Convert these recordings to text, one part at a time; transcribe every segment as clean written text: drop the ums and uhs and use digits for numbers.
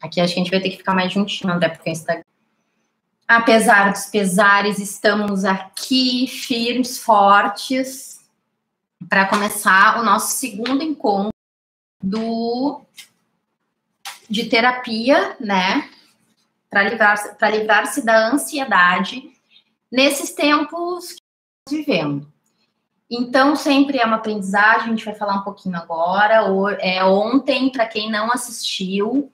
Aqui acho que a gente vai ter que ficar mais juntinho, André, porque o Instagram... Apesar dos pesares, estamos aqui firmes, fortes, para começar o nosso segundo encontro de terapia, né? Para livrar-se da ansiedade nesses tempos que estamos vivendo. Então, sempre é uma aprendizagem, a gente vai falar um pouquinho agora. Ontem, para quem não assistiu,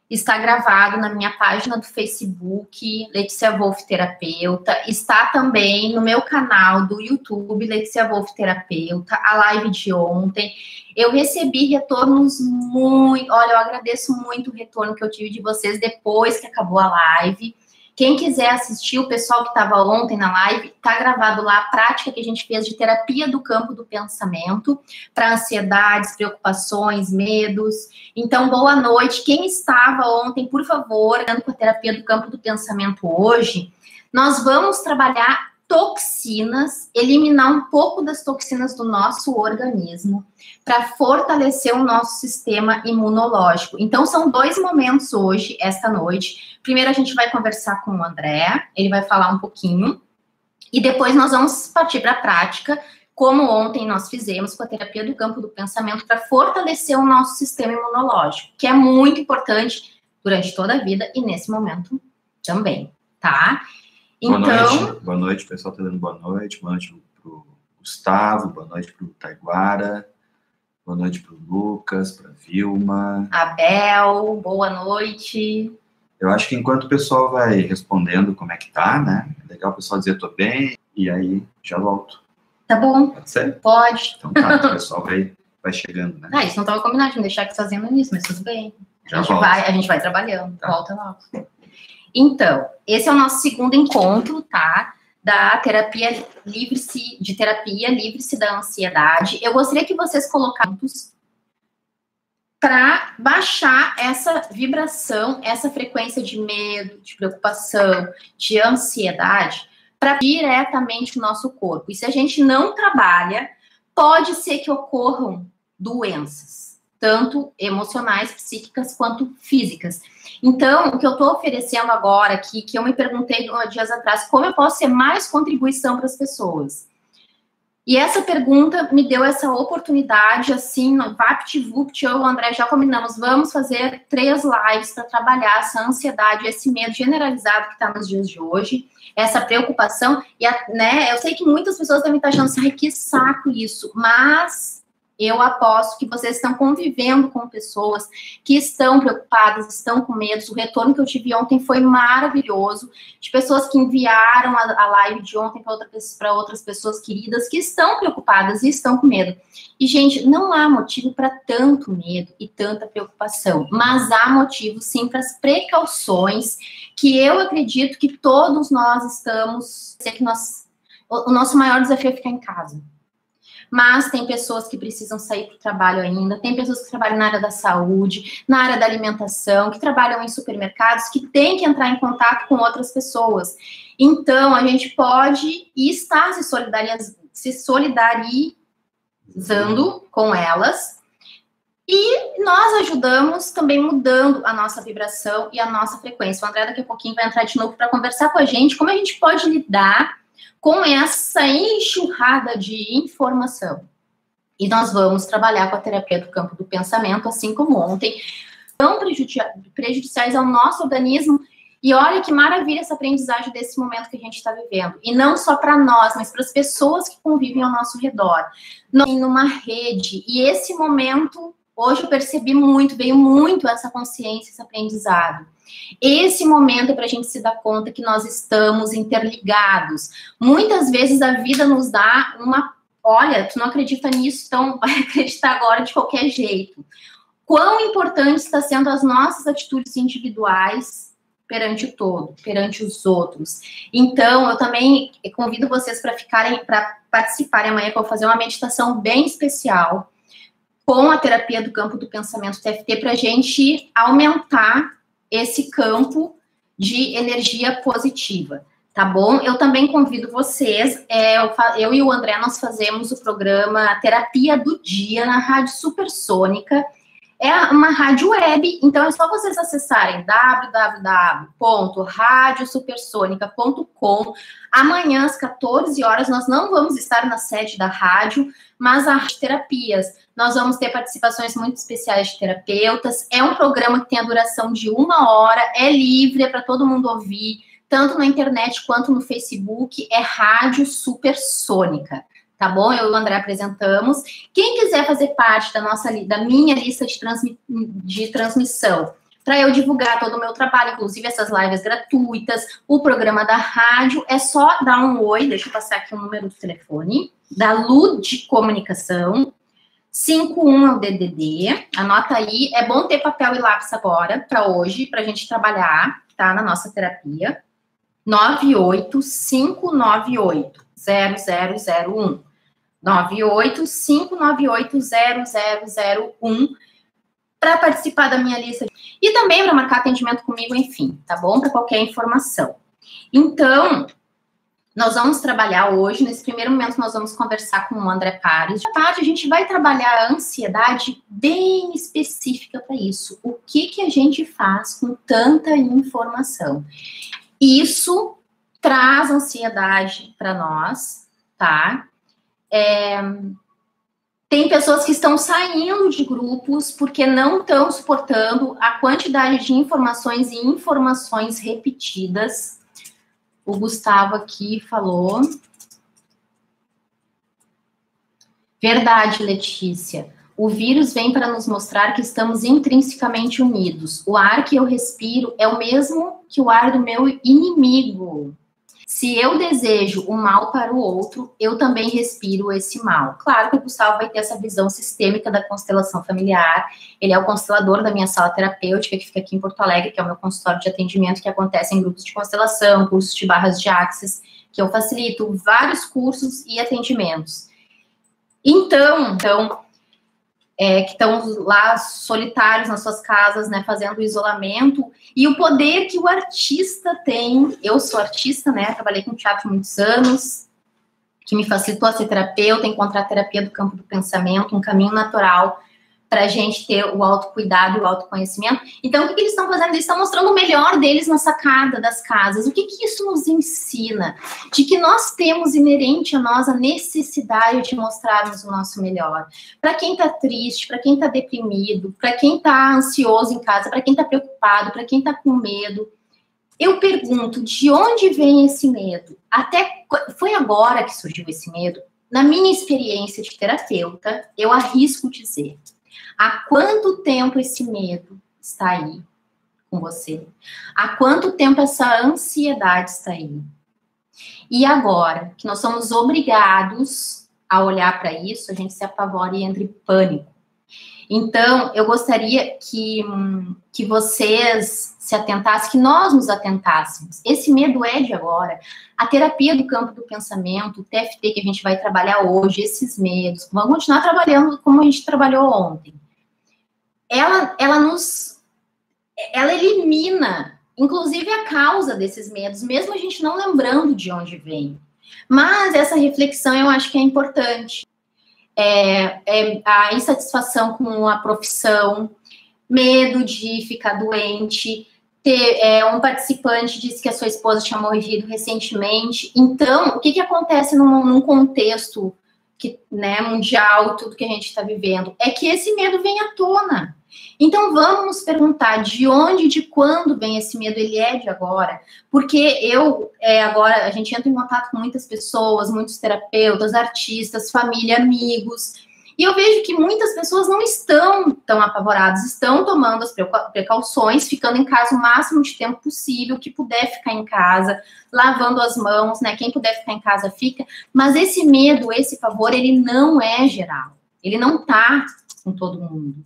está gravado na minha página do Facebook, Letícia Wolff Terapeuta. Está também no meu canal do YouTube, Letícia Wolff Terapeuta, a live de ontem. Eu recebi retornos muito... Olha, eu agradeço muito o retorno que eu tive de vocês depois que acabou a live. Quem quiser assistir, o pessoal que estava ontem na live, está gravado lá a prática que a gente fez de terapia do campo do pensamento para ansiedades, preocupações, medos. Então, boa noite. Quem estava ontem, por favor, com a terapia do campo do pensamento hoje, nós vamos trabalhar toxinas, eliminar um pouco das toxinas do nosso organismo para fortalecer o nosso sistema imunológico. Então, são 2 momentos hoje, esta noite. Primeiro, a gente vai conversar com o André, ele vai falar um pouquinho, e depois nós vamos partir para a prática, como ontem nós fizemos com a terapia do campo do pensamento, para fortalecer o nosso sistema imunológico, que é muito importante durante toda a vida e nesse momento também, tá? Então, boa noite, o pessoal está dando boa noite para o Gustavo, boa noite para o Taiguara, boa noite para o Lucas, para a Vilma. Abel, boa noite. Eu acho que enquanto o pessoal vai respondendo como é que tá, né, é legal o pessoal dizer tô bem, e aí já volto. Tá bom. Pode ser? Pode. Então tá, o pessoal vai chegando, né? Isso não estava combinado de me deixar aqui sozinho nisso, mas tudo bem. A gente vai trabalhando, tá. Volta logo. Então, esse é o nosso segundo encontro, tá? Da terapia livre-se da ansiedade. Eu gostaria que vocês colocassem para baixar essa vibração, essa frequência de medo, de preocupação, de ansiedade, para diretamente o nosso corpo. E se a gente não trabalha, pode ser que ocorram doenças, tanto emocionais, psíquicas, quanto físicas. Então, o que eu estou oferecendo agora aqui, que eu me perguntei dias atrás, como eu posso ser mais contribuição para as pessoas? E essa pergunta me deu essa oportunidade, assim, no VaptVupt, eu e o André já combinamos, vamos fazer 3 lives para trabalhar essa ansiedade, esse medo generalizado que está nos dias de hoje, essa preocupação, e né, eu sei que muitas pessoas devem estar achando, ai, que saco isso, mas eu aposto que vocês estão convivendo com pessoas que estão preocupadas, estão com medo. O retorno que eu tive ontem foi maravilhoso, de pessoas que enviaram a live de ontem para outras pessoas queridas que estão preocupadas e estão com medo. E, gente, não há motivo para tanto medo e tanta preocupação, mas há motivo, sim, para as precauções que eu acredito que todos nós estamos... O nosso maior desafio é ficar em casa. Mas tem pessoas que precisam sair para o trabalho ainda, tem pessoas que trabalham na área da saúde, na área da alimentação, que trabalham em supermercados, que têm que entrar em contato com outras pessoas. Então, a gente pode estar se solidarizando com elas, e nós ajudamos também mudando a nossa vibração e a nossa frequência. O André daqui a pouquinho vai entrar de novo para conversar com a gente como a gente pode lidar com essa enxurrada de informação. E nós vamos trabalhar com a terapia do campo do pensamento, assim como ontem, tão prejudiciais ao nosso organismo. E olha que maravilha essa aprendizagem desse momento que a gente está vivendo. E não só para nós, mas para as pessoas que convivem ao nosso redor. Nós numa rede. E esse momento, hoje eu percebi muito, veio muito essa consciência, esse aprendizado. Esse momento é para a gente se dar conta que nós estamos interligados. Muitas vezes a vida nos dá uma... Olha, tu não acredita nisso, então vai acreditar agora de qualquer jeito. Quão importante está sendo as nossas atitudes individuais perante o todo, perante os outros. Então, eu também convido vocês para participarem amanhã, que eu vou fazer uma meditação bem especial com a terapia do campo do pensamento TFT para a gente aumentar esse campo de energia positiva, tá bom? Eu também convido vocês, eu e o André, nós fazemos o programa Terapia do Dia na Rádio Supersônica, É uma rádio web, então é só vocês acessarem www.radiosupersonica.com. Amanhã, às 14 horas, nós não vamos estar na sede da rádio, mas a terapias. Nós vamos ter participações muito especiais de terapeutas. É um programa que tem a duração de 1 hora, é livre, é para todo mundo ouvir, tanto na internet quanto no Facebook. É Rádio Supersônica. Tá bom? Eu e o André apresentamos. Quem quiser fazer parte da minha lista de transmissão, para eu divulgar todo o meu trabalho, inclusive essas lives gratuitas, o programa da rádio, é só dar um oi, deixa eu passar aqui o número do telefone, da Lud Comunicação, 51 é o DDD, anota aí, é bom ter papel e lápis agora, para hoje, para a gente trabalhar, tá, na nossa terapia, 98598-0001. 98598-0001 para participar da minha lista e também para marcar atendimento comigo, enfim, tá bom? Para qualquer informação. Então, nós vamos trabalhar hoje, nesse primeiro momento nós vamos conversar com o André Pares. À tarde a gente vai trabalhar a ansiedade bem específica para isso. O que a gente faz com tanta informação? Isso traz ansiedade para nós, tá? Tem pessoas que estão saindo de grupos porque não estão suportando a quantidade de informações e informações repetidas. O Gustavo aqui falou. Verdade, Letícia. O vírus vem para nos mostrar que estamos intrinsecamente unidos. O ar que eu respiro é o mesmo que o ar do meu inimigo. Se eu desejo o mal para o outro, eu também respiro esse mal. Claro que o Gustavo vai ter essa visão sistêmica da constelação familiar. Ele é o constelador da minha sala terapêutica, que fica aqui em Porto Alegre, que é o meu consultório de atendimento, que acontece em grupos de constelação, cursos de barras de axis, que eu facilito vários cursos e atendimentos. Então que estão lá solitários nas suas casas, né, fazendo o isolamento, e o poder que o artista tem. Eu sou artista, né, trabalhei com teatro há muitos anos, que me facilitou a ser terapeuta, encontrar a terapia do campo do pensamento, um caminho natural para a gente ter o autocuidado e o autoconhecimento. Então, o que eles estão fazendo? Eles estão mostrando o melhor deles na sacada das casas. O que isso nos ensina? De que nós temos inerente a nós a necessidade de mostrarmos o nosso melhor. Para quem está triste, para quem está deprimido, para quem está ansioso em casa, para quem está preocupado, para quem está com medo, eu pergunto, de onde vem esse medo? Foi agora que surgiu esse medo? Na minha experiência de terapeuta, eu arrisco dizer, há quanto tempo esse medo está aí com você? Há quanto tempo essa ansiedade está aí? E agora, que nós somos obrigados a olhar para isso, a gente se apavora e entra em pânico. Então, eu gostaria que vocês se atentassem, que nós nos atentássemos. Esse medo é de agora. A terapia do campo do pensamento, o TFT que a gente vai trabalhar hoje, esses medos, vamos continuar trabalhando como a gente trabalhou ontem. Ela elimina, inclusive, a causa desses medos, mesmo a gente não lembrando de onde vem. Mas essa reflexão eu acho que é importante. A insatisfação com a profissão, medo de ficar doente. Um participante disse que a sua esposa tinha morrido recentemente. Então, o que acontece num contexto mundial, tudo que a gente está vivendo, é que esse medo vem à tona. Então, vamos nos perguntar de onde, de quando vem esse medo. Ele é de agora, porque agora a gente entra em contato com muitas pessoas, muitos terapeutas, artistas, família, amigos, e eu vejo que muitas pessoas não estão tão apavoradas, estão tomando as precauções, ficando em casa o máximo de tempo possível, que puder ficar em casa, lavando as mãos, né? Quem puder ficar em casa, fica. Mas esse medo, esse pavor, ele não é geral. Ele não tá com todo mundo.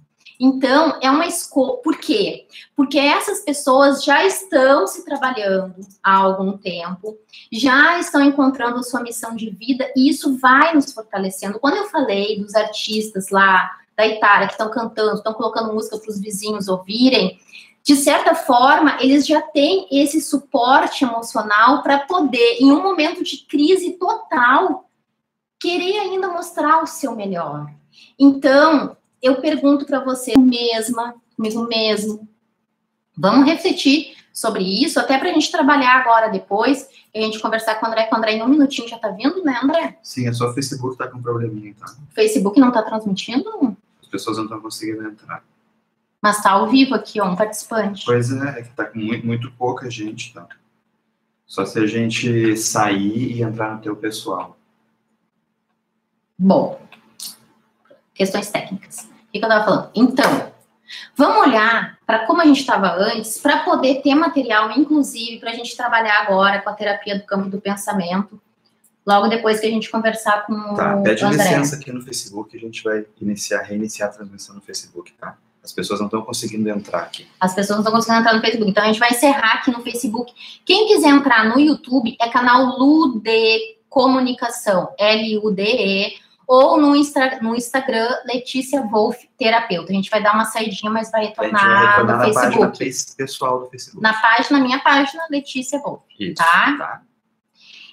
Então, é uma escolha. Por quê? Porque essas pessoas já estão se trabalhando há algum tempo, já estão encontrando a sua missão de vida, e isso vai nos fortalecendo. Quando eu falei dos artistas lá da Itália, que estão cantando, estão colocando música para os vizinhos ouvirem, de certa forma, eles já têm esse suporte emocional para poder, em um momento de crise total, querer ainda mostrar o seu melhor. Então, eu pergunto para você comigo mesmo. Vamos refletir sobre isso, até para a gente trabalhar agora depois, e a gente conversar com o André, em um minutinho já tá vindo, né, André? Sim, é só o Facebook tá com um probleminha, então. O Facebook não tá transmitindo? As pessoas não estão conseguindo entrar. Mas tá ao vivo aqui, ó, um participante. Pois é que tá com muito pouca gente, então. Só se a gente sair e entrar no teu pessoal. Bom, questões técnicas. O que eu tava falando? Então, vamos olhar para como a gente estava antes, para poder ter material, inclusive, para a gente trabalhar agora com a terapia do campo do pensamento, logo depois que a gente conversar com o André. Pede licença aqui no Facebook, a gente vai reiniciar a transmissão no Facebook, tá? As pessoas não estão conseguindo entrar aqui. As pessoas não estão conseguindo entrar no Facebook, então a gente vai encerrar aqui no Facebook. Quem quiser entrar no YouTube, é canal Lude Comunicação, Lude, ou no Instagram, Letícia Wolff, terapeuta. A gente vai dar uma saidinha, mas vai retornar no Facebook. Na página pessoal do Facebook. Minha página, Letícia Wolff. Isso, tá?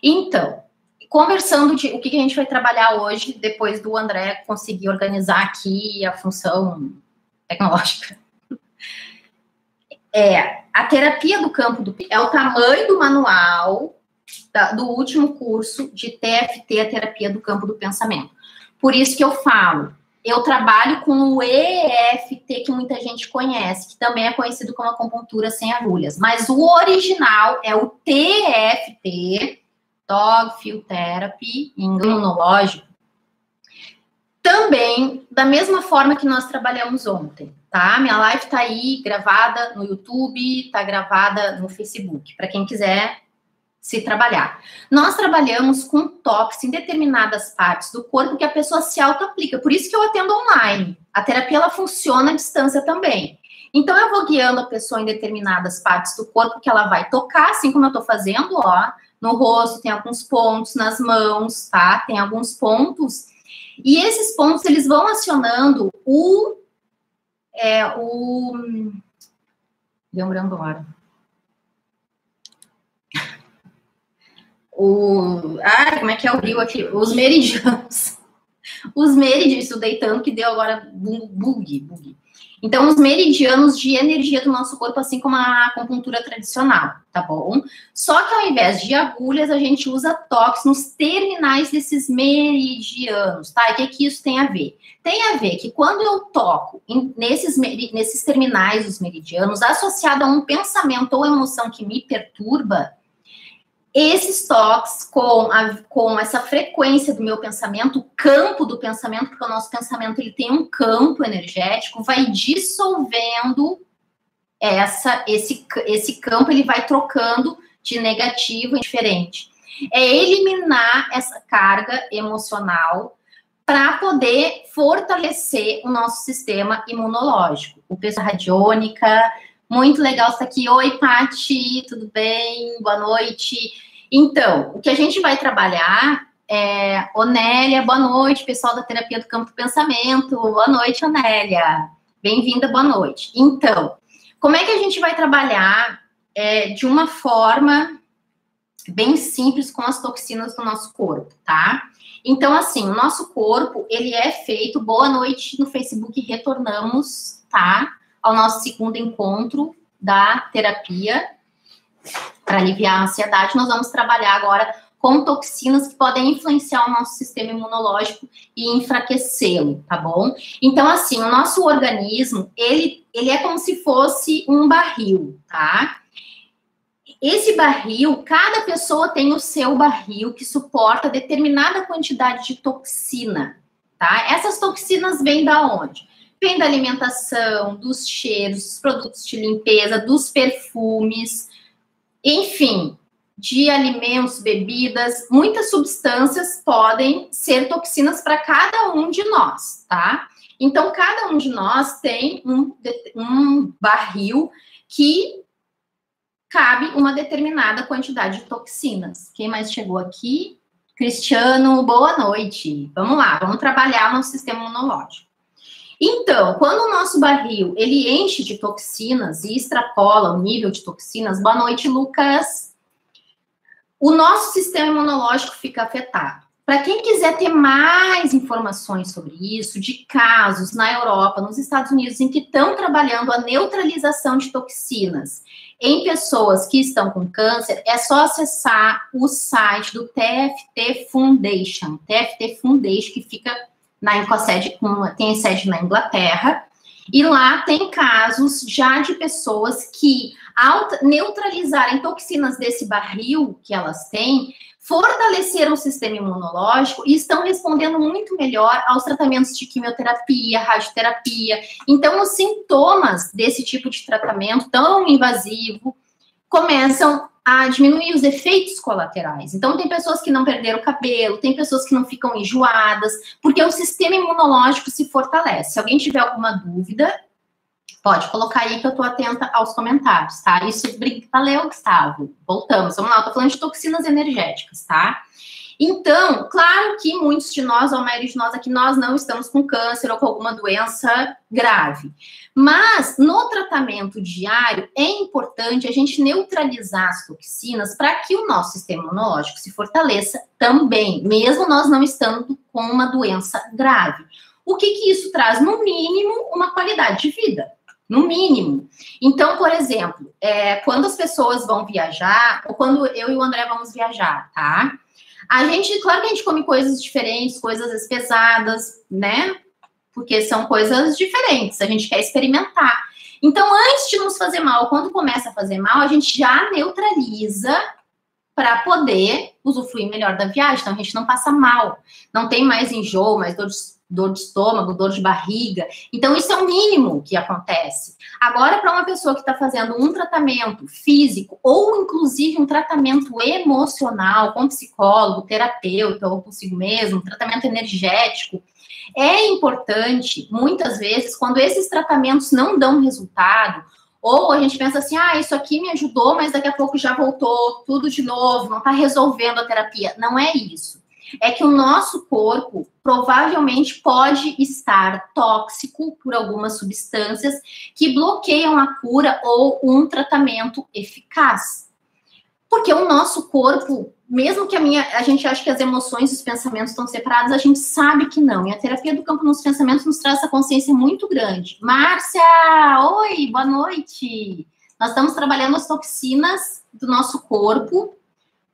Então, conversando de o que a gente vai trabalhar hoje, depois do André conseguir organizar aqui a função tecnológica. A terapia do campo do... É o tamanho do manual do último curso de TFT, a terapia do campo do pensamento. Por isso que eu falo, eu trabalho com o EFT, que muita gente conhece, que também é conhecido como acupuntura sem agulhas, mas o original é o TFT, Dog Field Therapy, imunológico, também da mesma forma que nós trabalhamos ontem, tá? Minha live tá aí gravada no YouTube, tá gravada no Facebook, para quem quiser se trabalhar. Nós trabalhamos com toques em determinadas partes do corpo que a pessoa se auto-aplica. Por isso que eu atendo online. A terapia, ela funciona à distância também. Então, eu vou guiando a pessoa em determinadas partes do corpo que ela vai tocar, assim como eu tô fazendo, ó. No rosto tem alguns pontos, nas mãos, tá? Tem alguns pontos. E esses pontos, eles vão acionando lembrando agora. Como é que é o rio aqui? Os meridianos. Os meridianos, estudei tanto que deu agora bug. Então, os meridianos de energia do nosso corpo, assim como a acupuntura tradicional, tá bom? Só que ao invés de agulhas, a gente usa toques nos terminais desses meridianos, tá? E o que isso tem a ver? Tem a ver que quando eu toco nesses terminais dos meridianos, associado a um pensamento ou emoção que me perturba, esses toques com essa frequência do meu pensamento, o campo do pensamento, porque o nosso pensamento ele tem um campo energético, vai dissolvendo esse campo, ele vai trocando de negativo em diferente. É eliminar essa carga emocional para poder fortalecer o nosso sistema imunológico. O pessoal radiônica, muito legal estar aqui. Oi, Pati, tudo bem? Boa noite. Então, o que a gente vai trabalhar é... Onélia, boa noite, pessoal da terapia do campo do pensamento. Boa noite, Onélia. Bem-vinda, boa noite. Então, como é que a gente vai trabalhar de uma forma bem simples com as toxinas do nosso corpo, tá? Então, assim, o nosso corpo, ele é feito... Boa noite no Facebook, retornamos, tá? Ao nosso segundo encontro da terapia para aliviar a ansiedade. Nós vamos trabalhar agora com toxinas que podem influenciar o nosso sistema imunológico e enfraquecê-lo, tá bom? Então, assim, o nosso organismo, ele é como se fosse um barril, tá? Esse barril, cada pessoa tem o seu barril que suporta determinada quantidade de toxina, tá? Essas toxinas vêm da onde? Vem da alimentação, dos cheiros, dos produtos de limpeza, dos perfumes, enfim, de alimentos, bebidas, muitas substâncias podem ser toxinas para cada um de nós, tá? Então, cada um de nós tem um barril que cabe uma determinada quantidade de toxinas. Quem mais chegou aqui? Cristiano, boa noite. Vamos lá, vamos trabalhar no sistema imunológico. Então, quando o nosso barril, ele enche de toxinas e extrapola o nível de toxinas, boa noite, Lucas, o nosso sistema imunológico fica afetado. Para quem quiser ter mais informações sobre isso, de casos na Europa, nos Estados Unidos, em que estão trabalhando a neutralização de toxinas em pessoas que estão com câncer, é só acessar o site do TFT Foundation, que fica tem sede na Inglaterra, e lá tem casos já de pessoas que, ao neutralizarem toxinas desse barril que elas têm, fortaleceram o sistema imunológico e estão respondendo muito melhor aos tratamentos de quimioterapia, radioterapia. Então, os sintomas desse tipo de tratamento tão invasivo começam a diminuir os efeitos colaterais. Então, tem pessoas que não perderam o cabelo, tem pessoas que não ficam enjoadas, porque o sistema imunológico se fortalece. Se alguém tiver alguma dúvida, pode colocar aí que eu tô atenta aos comentários, tá? Isso, valeu, Gustavo. Voltamos, vamos lá, eu tô falando de toxinas energéticas, tá? Então, claro que muitos de nós, ou a maioria de nós aqui, nós não estamos com câncer ou com alguma doença grave. Mas, no tratamento diário, é importante a gente neutralizar as toxinas para que o nosso sistema imunológico se fortaleça também, mesmo nós não estando com uma doença grave. O que isso traz? No mínimo, uma qualidade de vida. No mínimo. Então, por exemplo, quando as pessoas vão viajar, ou quando eu e o André vamos viajar, tá? Claro que a gente come coisas diferentes, coisas pesadas, né? Porque são coisas diferentes, a gente quer experimentar. Então, antes de nos fazer mal, quando começa a fazer mal, a gente já neutraliza para poder usufruir melhor da viagem. Então, a gente não passa mal, não tem mais enjoo, mais dor de estômago, dor de barriga. Então, isso é o mínimo que acontece. Agora, para uma pessoa que está fazendo um tratamento físico ou, inclusive, um tratamento emocional com psicólogo, terapeuta ou consigo mesmo, um tratamento energético, é importante, muitas vezes, quando esses tratamentos não dão resultado, ou a gente pensa assim, isso aqui me ajudou, mas daqui a pouco já voltou tudo de novo, não está resolvendo a terapia. Não é isso. É que o nosso corpo provavelmente pode estar tóxico por algumas substâncias que bloqueiam a cura ou um tratamento eficaz. Porque o nosso corpo, mesmo que a gente ache que as emoções e os pensamentos estão separados, a gente sabe que não. E a terapia do campo nos pensamentos nos traz essa consciência muito grande. Márcia, oi, boa noite. Nós estamos trabalhando as toxinas do nosso corpo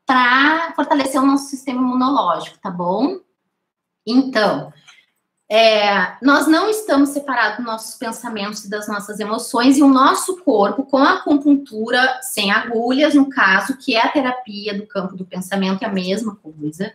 para fortalecer o nosso sistema imunológico, tá bom? Então, nós não estamos separados dos nossos pensamentos e das nossas emoções, e o nosso corpo, com a acupuntura sem agulhas, no caso, que é a terapia do campo do pensamento, é a mesma coisa,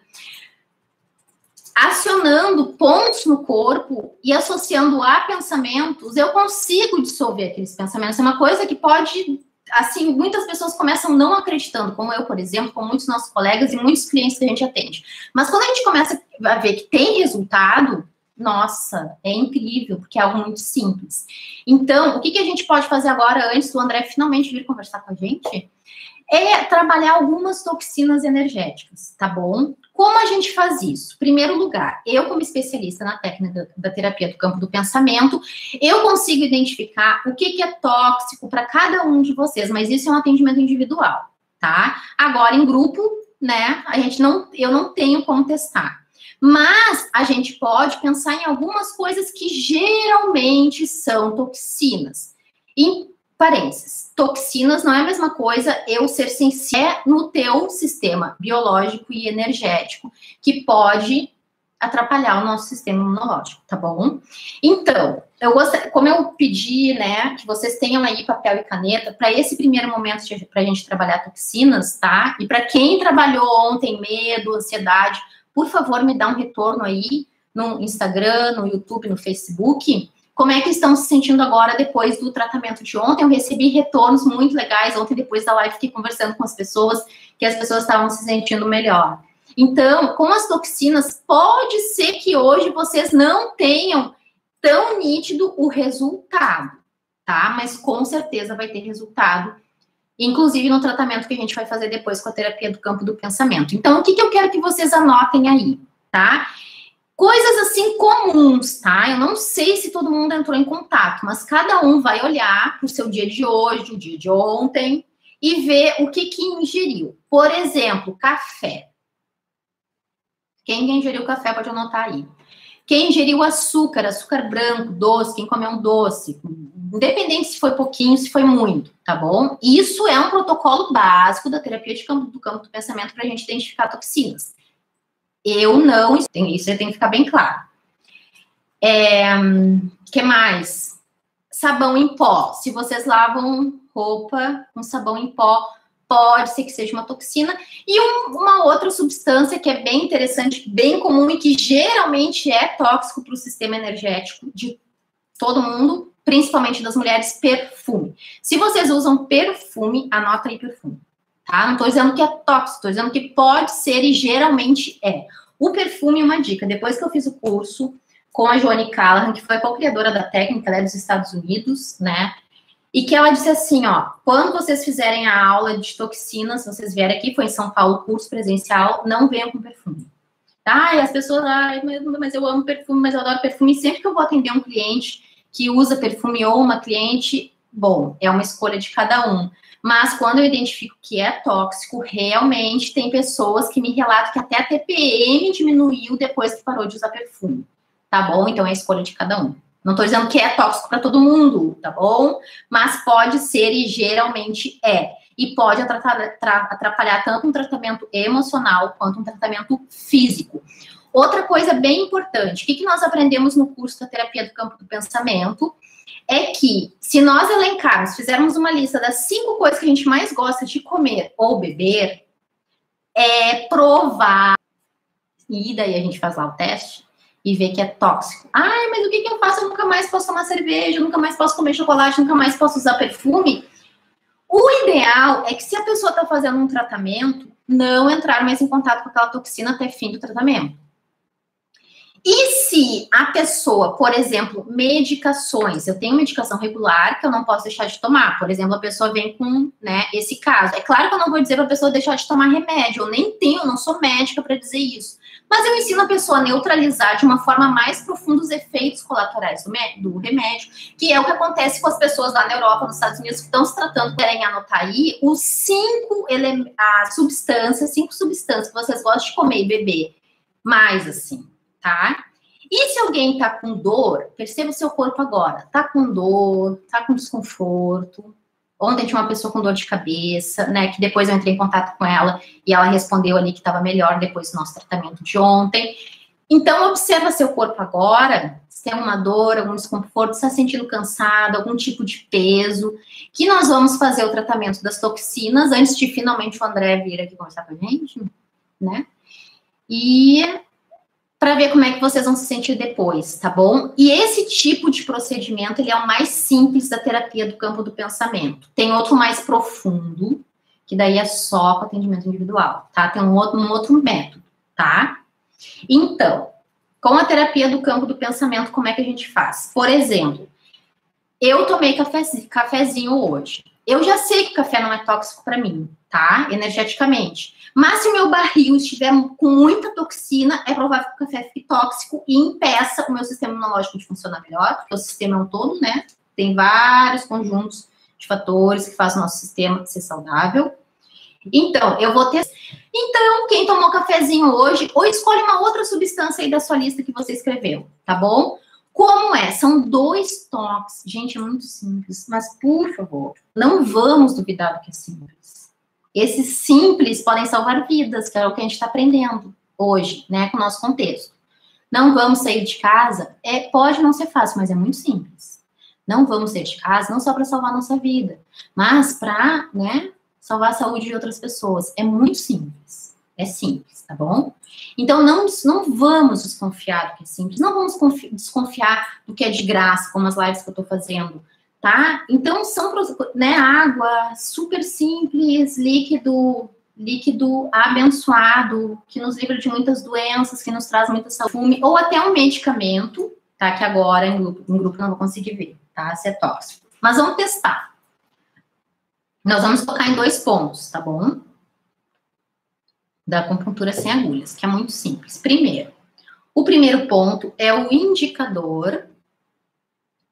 acionando pontos no corpo e associando a pensamentos, eu consigo dissolver aqueles pensamentos. É uma coisa que pode... Assim, muitas pessoas começam não acreditando, como eu, por exemplo, como muitos nossos colegas e muitos clientes que a gente atende. Mas quando a gente começa a ver que tem resultado, nossa, é incrível, porque é algo muito simples. Então, o que a gente pode fazer agora, antes do André finalmente vir conversar com a gente, é trabalhar algumas toxinas energéticas, tá bom? Como a gente faz isso? Primeiro lugar, eu como especialista na técnica da terapia do campo do pensamento, eu consigo identificar o que é tóxico para cada um de vocês, mas isso é um atendimento individual, tá? Agora, em grupo, né, eu não tenho como testar. Mas a gente pode pensar em algumas coisas que geralmente são toxinas. Em parênteses, toxinas não é a mesma coisa eu ser sensível no teu sistema biológico e energético, que pode atrapalhar o nosso sistema imunológico, tá bom? Então, como eu pedi, né, que vocês tenham aí papel e caneta, para esse primeiro momento, para a gente trabalhar toxinas, tá? E para quem trabalhou ontem, medo, ansiedade, por favor, me dá um retorno aí no Instagram, no YouTube, no Facebook. Como é que estão se sentindo agora depois do tratamento de ontem? Eu recebi retornos muito legais ontem, depois da live, fiquei conversando com as pessoas, que as pessoas estavam se sentindo melhor. Então, com as toxinas, pode ser que hoje vocês não tenham tão nítido o resultado, tá? Mas com certeza vai ter resultado, inclusive no tratamento que a gente vai fazer depois com a terapia do campo do pensamento. Então, o que eu quero que vocês anotem aí, tá? Coisas assim comuns, tá? Eu não sei se todo mundo entrou em contato, mas cada um vai olhar para o seu dia de hoje, o dia de ontem, e ver o que ingeriu. Por exemplo, café. Quem ingeriu café pode anotar aí. Quem ingeriu açúcar, açúcar branco, doce, quem comeu um doce, independente se foi pouquinho, se foi muito, tá bom? Isso é um protocolo básico da terapia do campo do pensamento para a gente identificar toxinas. Eu não, isso tem que ficar bem claro. Que mais? Sabão em pó. Se vocês lavam roupa com sabão em pó, pode ser que seja uma toxina. E uma outra substância que é bem interessante, bem comum e que geralmente é tóxico para o sistema energético de todo mundo, principalmente das mulheres, perfume. Se vocês usam perfume, anota aí perfume, tá? Não estou dizendo que é tóxico, estou dizendo que pode ser e geralmente é. O perfume, uma dica, depois que eu fiz o curso com a Joane Callahan, que foi a co-criadora da técnica, ela é dos Estados Unidos, né? E que ela disse assim, ó, quando vocês fizerem a aula de toxinas, se vocês vierem aqui, foi em São Paulo, curso presencial, não venham com perfume. Tá? E as pessoas, mas eu amo perfume, mas eu adoro perfume. E sempre que eu vou atender um cliente que usa perfume ou uma cliente, bom, é uma escolha de cada um. Mas quando eu identifico que é tóxico, realmente tem pessoas que me relatam que até a TPM diminuiu depois que parou de usar perfume. Tá bom? Então é a escolha de cada um. Não estou dizendo que é tóxico para todo mundo, tá bom? Mas pode ser e geralmente é. E pode atrapalhar tanto um tratamento emocional quanto um tratamento físico. Outra coisa bem importante, o que nós aprendemos no curso da terapia do campo do pensamento é que se nós elencarmos, fizermos uma lista das 5 coisas que a gente mais gosta de comer ou beber, é provar, e daí a gente faz lá o teste, e ver que é tóxico. Ai, mas o que eu faço? Eu nunca mais posso tomar cerveja, eu nunca mais posso comer chocolate, nunca mais posso usar perfume. O ideal é que se a pessoa está fazendo um tratamento, não entrar mais em contato com aquela toxina até fim do tratamento. E se a pessoa, por exemplo, medicações, eu tenho medicação regular que eu não posso deixar de tomar. Por exemplo, a pessoa vem com, né, esse caso. É claro que eu não vou dizer para a pessoa deixar de tomar remédio, eu nem tenho, eu não sou médica para dizer isso. Mas eu ensino a pessoa a neutralizar de uma forma mais profunda os efeitos colaterais do remédio, que é o que acontece com as pessoas lá na Europa, nos Estados Unidos, que estão se tratando, querem anotar aí, os 5 substâncias que vocês gostam de comer e beber. Mais assim, tá? E se alguém tá com dor, perceba o seu corpo agora. Tá com dor, tá com desconforto. Ontem tinha uma pessoa com dor de cabeça, né, que depois eu entrei em contato com ela e ela respondeu ali que estava melhor depois do nosso tratamento de ontem. Então, observa seu corpo agora, se tem uma dor, algum desconforto, se está sentindo cansado, algum tipo de peso, que nós vamos fazer o tratamento das toxinas antes de finalmente o André vir aqui conversar com a gente, né? E para ver como é que vocês vão se sentir depois, tá bom? E esse tipo de procedimento, ele é o mais simples da terapia do campo do pensamento. Tem outro mais profundo, que daí é só com atendimento individual, tá? Tem um outro método, tá? Então, com a terapia do campo do pensamento, como é que a gente faz? Por exemplo, eu tomei cafezinho hoje. Eu já sei que o café não é tóxico para mim, tá? Energeticamente. Mas se o meu barril estiver com muita toxina, é provável que o café fique tóxico e impeça o meu sistema imunológico de funcionar melhor, porque o sistema é um todo, né? Tem vários conjuntos de fatores que fazem o nosso sistema ser saudável. Então, eu vou ter... Então, quem tomou cafezinho hoje, ou escolhe uma outra substância aí da sua lista que você escreveu, tá bom? Como é? São 2 toques. Gente, é muito simples, mas, por favor, não vamos duvidar do que é simples. Esses simples podem salvar vidas, que é o que a gente está aprendendo hoje, né, com o nosso contexto. Não vamos sair de casa, pode não ser fácil, mas é muito simples. Não vamos sair de casa não só para salvar a nossa vida, mas para, né, salvar a saúde de outras pessoas. É muito simples. É simples, tá bom? Então, não vamos desconfiar do que é simples, não vamos desconfiar do que é de graça, como as lives que eu estou fazendo, tá? Então, são, né, água super simples, líquido abençoado, que nos livra de muitas doenças, que nos traz muita saúde, ou até um medicamento, tá? Que agora em grupo não vou conseguir ver, tá? Se é tóxico. Mas vamos testar. Nós vamos focar em 2 pontos, tá bom? Da acupuntura sem agulhas, que é muito simples. Primeiro, o primeiro ponto é o indicador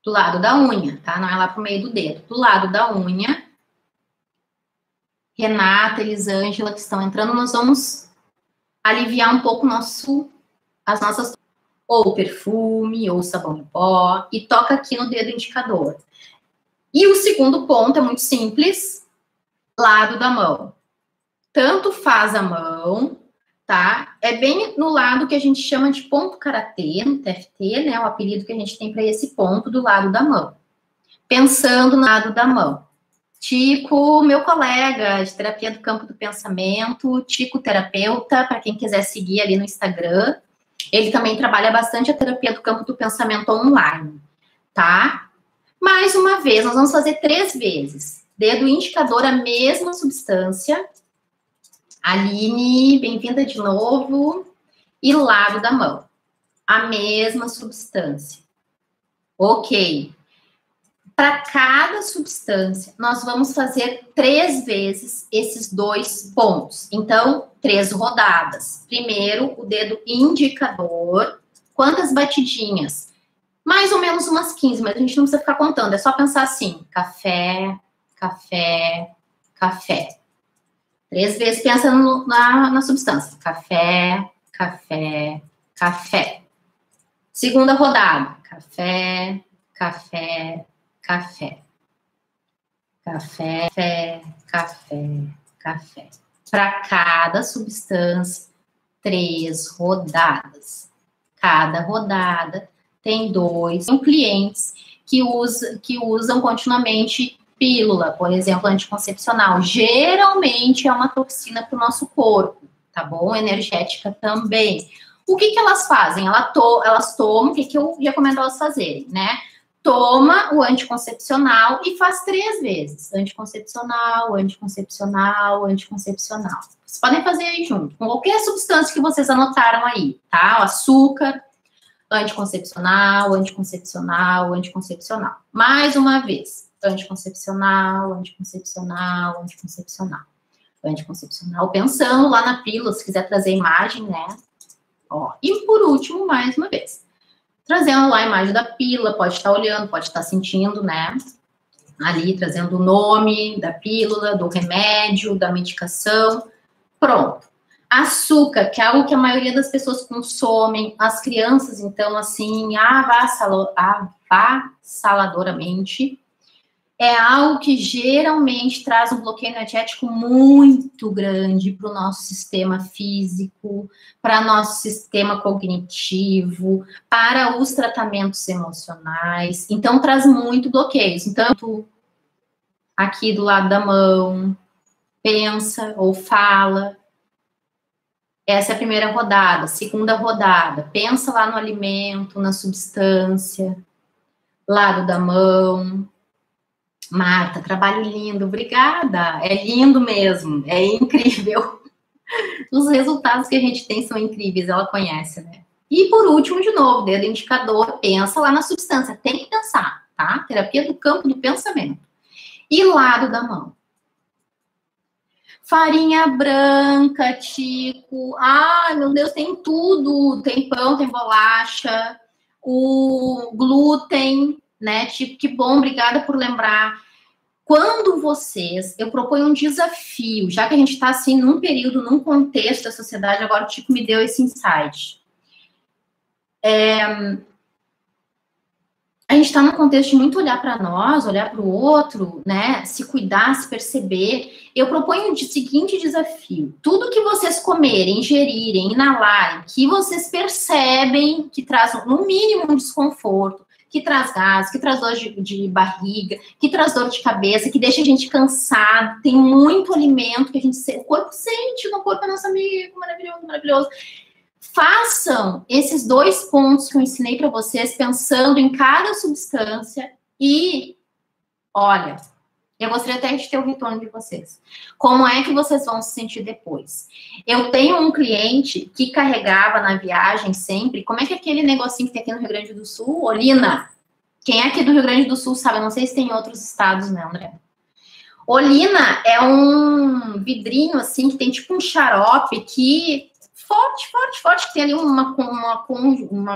do lado da unha, tá? Não é lá pro meio do dedo. Do lado da unha, Renata, Elisângela, que estão entrando, nós vamos aliviar um pouco as nossas, ou perfume, ou sabão em pó, e toca aqui no dedo indicador. E o segundo ponto é muito simples, lado da mão. Tanto faz a mão, tá? É bem no lado que a gente chama de ponto karatê, no TFT, né? O apelido que a gente tem para esse ponto do lado da mão. Pensando no lado da mão. Tico, meu colega de terapia do campo do pensamento, Tico terapeuta, para quem quiser seguir ali no Instagram. Ele também trabalha bastante a terapia do campo do pensamento online, tá? Mais uma vez, nós vamos fazer 3 vezes. Dedo indicador, a mesma substância. Aline, bem-vinda de novo. E lado da mão, a mesma substância. Ok. Para cada substância, nós vamos fazer 3 vezes esses 2 pontos. Então, 3 rodadas. Primeiro, o dedo indicador. Quantas batidinhas? Mais ou menos umas 15, mas a gente não precisa ficar contando. É só pensar assim, café, café, café. 3 vezes pensa na substância. Café, café, café. Segunda rodada. Café, café, café. Café, café, café, café. Para cada substância, 3 rodadas. Cada rodada tem 2 clientes que usam continuamente pílula, por exemplo, anticoncepcional. Geralmente é uma toxina para o nosso corpo, tá bom? Energética também. O que elas fazem? Elas tomam, o que eu recomendo elas fazerem, né? Toma o anticoncepcional e faz 3 vezes. Anticoncepcional, anticoncepcional, anticoncepcional. Vocês podem fazer aí junto, com qualquer substância que vocês anotaram aí, tá? O açúcar, anticoncepcional, anticoncepcional, anticoncepcional. Mais uma vez. Anticoncepcional, anticoncepcional, anticoncepcional. Anticoncepcional, pensando lá na pílula, se quiser trazer imagem, né? Ó, e por último, mais uma vez, trazendo lá a imagem da pílula, pode estar olhando, pode estar sentindo, né? Ali, trazendo o nome da pílula, do remédio, da medicação. Pronto. Açúcar, que é algo que a maioria das pessoas consomem, as crianças, então, assim, avassaladoramente. É algo que geralmente traz um bloqueio energético muito grande para o nosso sistema físico, para nosso sistema cognitivo, para os tratamentos emocionais. Então, traz muito bloqueios. Então, aqui do lado da mão, pensa ou fala. Essa é a primeira rodada. Segunda rodada, pensa lá no alimento, na substância. Lado da mão. Marta, trabalho lindo, obrigada. É lindo mesmo, é incrível. Os resultados que a gente tem são incríveis, ela conhece, né? E por último, de novo, dedo indicador, pensa lá na substância, tem que pensar, tá? Terapia do campo do pensamento. E lado da mão. Farinha branca, Tico. Ai, meu Deus, tem tudo. Tem pão, tem bolacha, o glúten, né? Tipo, que bom, obrigada por lembrar. Quando eu proponho um desafio, já que a gente está assim num período, num contexto da sociedade, agora o Tico me deu esse insight. A gente está num contexto de muito olhar para nós, olhar para o outro, né? Se cuidar, se perceber. Eu proponho o seguinte desafio: tudo que vocês comerem, ingerirem, inalarem, que vocês percebem que traz no mínimo um desconforto, que traz gases, que traz dor de barriga, que traz dor de cabeça, que deixa a gente cansado, tem muito alimento que o corpo sente, o corpo é nosso amigo, maravilhoso, maravilhoso. Façam esses 2 pontos que eu ensinei para vocês, pensando em cada substância e, olha, eu gostaria até de ter o retorno de vocês. Como é que vocês vão se sentir depois? Eu tenho um cliente que carregava na viagem sempre, como é que é aquele negocinho que tem aqui no Rio Grande do Sul? Olina. Quem é aqui do Rio Grande do Sul sabe, eu não sei se tem em outros estados, né, André? Olina é um vidrinho, assim, que tem tipo um xarope que... forte, que tem ali uma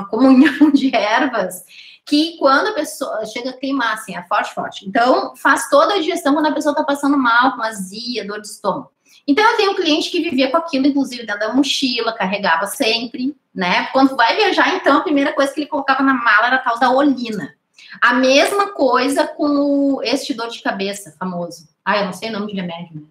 comunhão de ervas que quando a pessoa chega a queimar, assim, é forte. Então, faz toda a digestão quando a pessoa tá passando mal, com azia, dor de estômago. Então, eu tenho um cliente que vivia com aquilo, inclusive, dentro da mochila, carregava sempre, né? Quando vai viajar, então, a primeira coisa que ele colocava na mala era a tal da olina. A mesma coisa com este dor de cabeça famoso. Eu não sei o nome de remédio, né?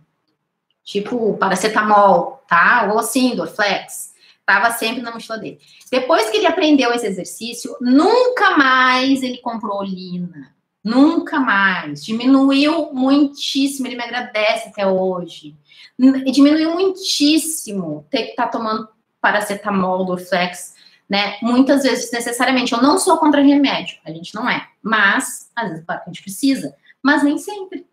Tipo paracetamol, tá? Ou assim, Dorflex. Tava sempre na mochila dele. Depois que ele aprendeu esse exercício, nunca mais ele comprou olina. Nunca mais. Diminuiu muitíssimo. Ele me agradece até hoje. Diminuiu muitíssimo ter que estar tomando paracetamol, Dorflex, né? Muitas vezes, necessariamente. Eu não sou contra remédio. A gente não é. Mas, às vezes, claro que a gente precisa. Mas nem sempre.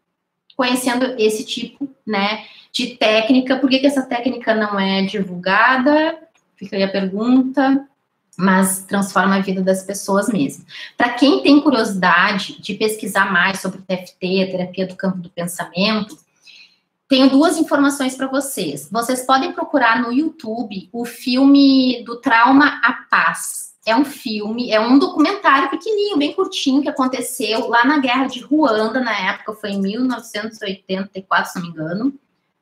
Conhecendo esse tipo, né, de técnica. Por que essa técnica não é divulgada? Fica aí a pergunta. Mas transforma a vida das pessoas mesmo. Para quem tem curiosidade de pesquisar mais sobre o TFT, a terapia do campo do pensamento, tenho 2 informações para vocês. Vocês podem procurar no YouTube o filme do Trauma à Paz. É um filme, é um documentário pequenininho, bem curtinho, que aconteceu lá na Guerra de Ruanda, na época, foi em 1984, se não me engano.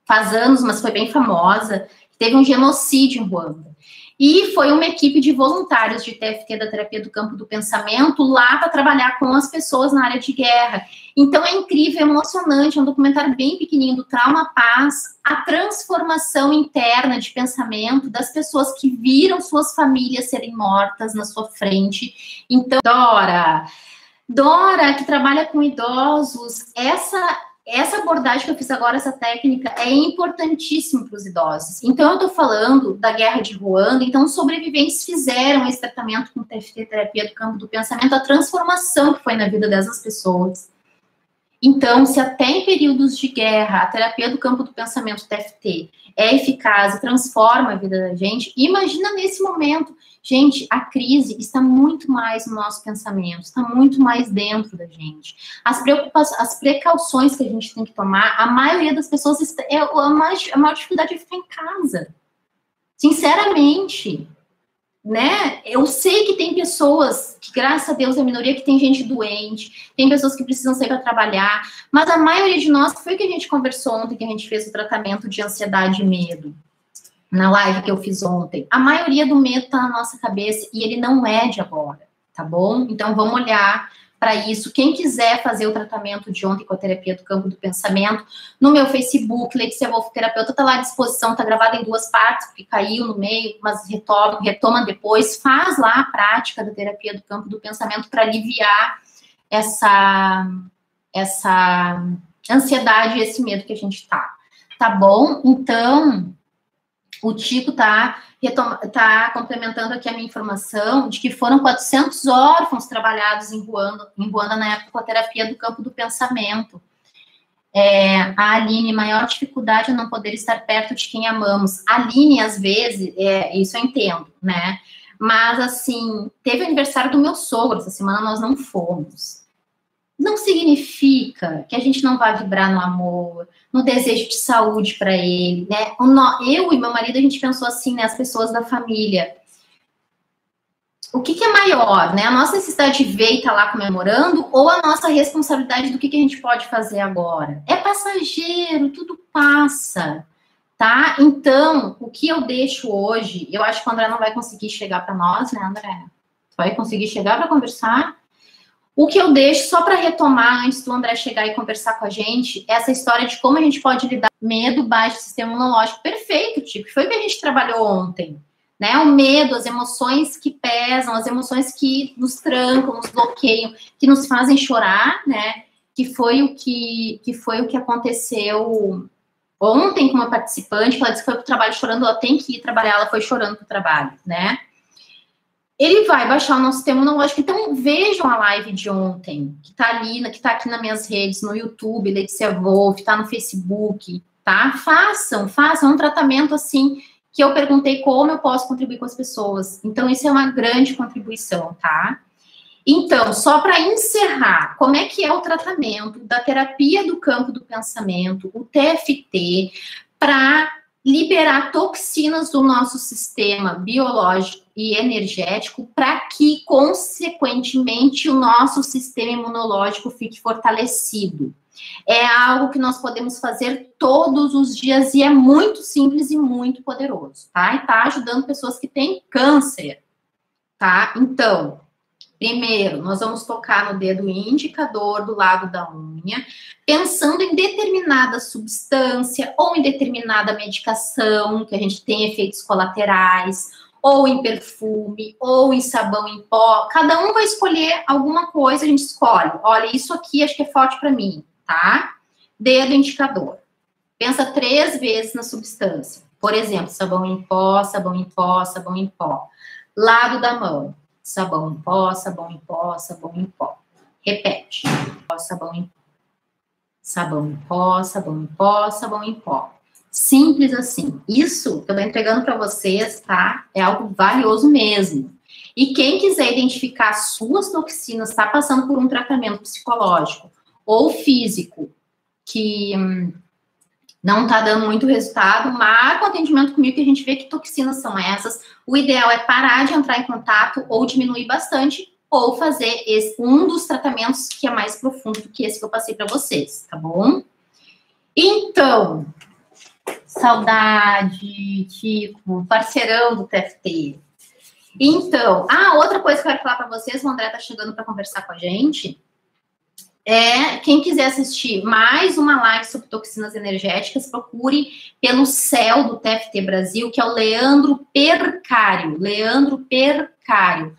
Faz anos, mas foi bem famosa. Teve um genocídio em Ruanda. E foi uma equipe de voluntários de TFT, da terapia do campo do pensamento, lá para trabalhar com as pessoas na área de guerra. Então, é incrível, é emocionante, é um documentário bem pequenininho do Trauma à Paz, a transformação interna de pensamento das pessoas que viram suas famílias serem mortas na sua frente. Então, Dora, que trabalha com idosos, essa abordagem que eu fiz agora, essa técnica, é importantíssima para os idosos. Então, eu estou falando da Guerra de Ruanda, então, os sobreviventes fizeram esse tratamento com TFT, terapia do campo do pensamento, a transformação que foi na vida dessas pessoas. Então, se até em períodos de guerra, a terapia do campo do pensamento, TFT, é eficaz e transforma a vida da gente, imagina nesse momento. Gente, a crise está muito mais no nosso pensamento, está muito mais dentro da gente. As precauções que a gente tem que tomar, a maioria das pessoas, a maior dificuldade é ficar em casa. Sinceramente, né? Eu sei que tem pessoas, que graças a Deus é a minoria, que tem gente doente, tem pessoas que precisam sair para trabalhar, mas a maioria de nós, que foi o que a gente conversou ontem, que a gente fez o tratamento de ansiedade e medo, na live que eu fiz ontem, a maioria do medo está na nossa cabeça e ele não é de agora, tá bom? Então, vamos olhar para isso. Quem quiser fazer o tratamento de ontem com a terapia do campo do pensamento, no meu Facebook, Letícia Wolff Terapeuta, está lá à disposição, está gravada em 2 partes, porque caiu no meio, mas retoma depois, faz lá a prática da terapia do campo do pensamento para aliviar essa ansiedade e esse medo que a gente tá bom? Então, o Tico tá complementando aqui a minha informação de que foram 400 órfãos trabalhados em Ruanda na época com a terapia do campo do pensamento. A Aline, maior dificuldade é não poder estar perto de quem amamos. A Aline, às vezes, isso eu entendo, né? Mas, assim, teve o aniversário do meu sogro, essa semana nós não fomos. Não significa que a gente não vai vibrar no amor, no desejo de saúde para ele, né? Eu e meu marido, a gente pensou assim, né? As pessoas da família. O que é maior, né? A nossa necessidade de ver e estar lá comemorando ou a nossa responsabilidade do que a gente pode fazer agora? É passageiro, tudo passa, tá? Então, o que eu deixo hoje, eu acho que o André não vai conseguir chegar para nós, né, André? Vai conseguir chegar para conversar? O que eu deixo, só para retomar, antes do André chegar e conversar com a gente, essa história de como a gente pode lidar com medo, baixo sistema imunológico. Perfeito, tipo, foi o que a gente trabalhou ontem, né? O medo, as emoções que pesam, as emoções que nos trancam, nos bloqueiam, que nos fazem chorar, né? Que foi o que aconteceu ontem com uma participante, que ela disse que foi para o trabalho chorando, ela tem que ir trabalhar, ela foi chorando para o trabalho, né? Ele vai baixar o nosso sistema imunológico. Então, vejam a live de ontem, que tá ali, que tá aqui nas minhas redes, no YouTube, Letícia Wolff, tá no Facebook, tá? Façam um tratamento assim, que eu perguntei como eu posso contribuir com as pessoas. Então, isso é uma grande contribuição, tá? Então, só para encerrar, como é que é o tratamento da terapia do campo do pensamento, o TFT, para liberar toxinas do nosso sistema biológico e energético para que, consequentemente, o nosso sistema imunológico fique fortalecido. É algo que nós podemos fazer todos os dias e é muito simples e muito poderoso, tá? E tá ajudando pessoas que têm câncer, tá? Então, primeiro, nós vamos tocar no dedo indicador do lado da unha, pensando em determinada substância ou em determinada medicação, que a gente tem efeitos colaterais, ou em perfume, ou em sabão em pó. Cada um vai escolher alguma coisa, a gente escolhe. Olha, isso aqui acho que é forte para mim, tá? Dedo indicador. Pensa 3 vezes na substância. Por exemplo, sabão em pó, sabão em pó, sabão em pó. Lado da mão. Sabão em pó, sabão em pó, sabão em pó. Repete. Sabão em pó. Sabão em pó, sabão em pó, sabão em pó. Simples assim. Isso que eu tô entregando para vocês, tá? É algo valioso mesmo. E quem quiser identificar suas toxinas, está passando por um tratamento psicológico ou físico que não tá dando muito resultado, marca o atendimento comigo que a gente vê que toxinas são essas. O ideal é parar de entrar em contato ou diminuir bastante ou fazer um dos tratamentos que é mais profundo do que esse que eu passei para vocês, tá bom? Então, saudade, Tico, parceirão do TFT. Então, outra coisa que eu quero falar para vocês, o André tá chegando para conversar com a gente, quem quiser assistir mais uma live sobre toxinas energéticas, procure pelo céu do TFT Brasil, que é o Leandro Percário. Leandro Percário.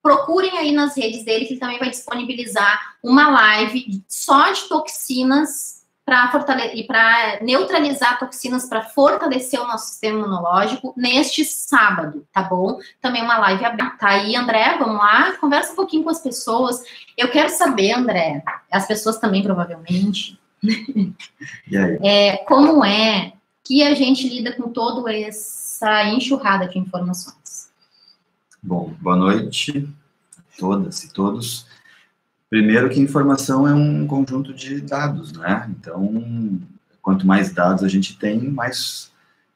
Procurem aí nas redes dele, que ele também vai disponibilizar uma live só de toxinas para neutralizar toxinas, para fortalecer o nosso sistema imunológico neste sábado, tá bom? Também uma live aberta. Tá aí, André, vamos lá? Conversa um pouquinho com as pessoas. Eu quero saber, André, as pessoas também, provavelmente, e aí? Como é que a gente lida com toda essa enxurrada de informações? Bom, boa noite a todas e todos. Primeiro que informação é um conjunto de dados, né? Então, quanto mais dados a gente tem, mais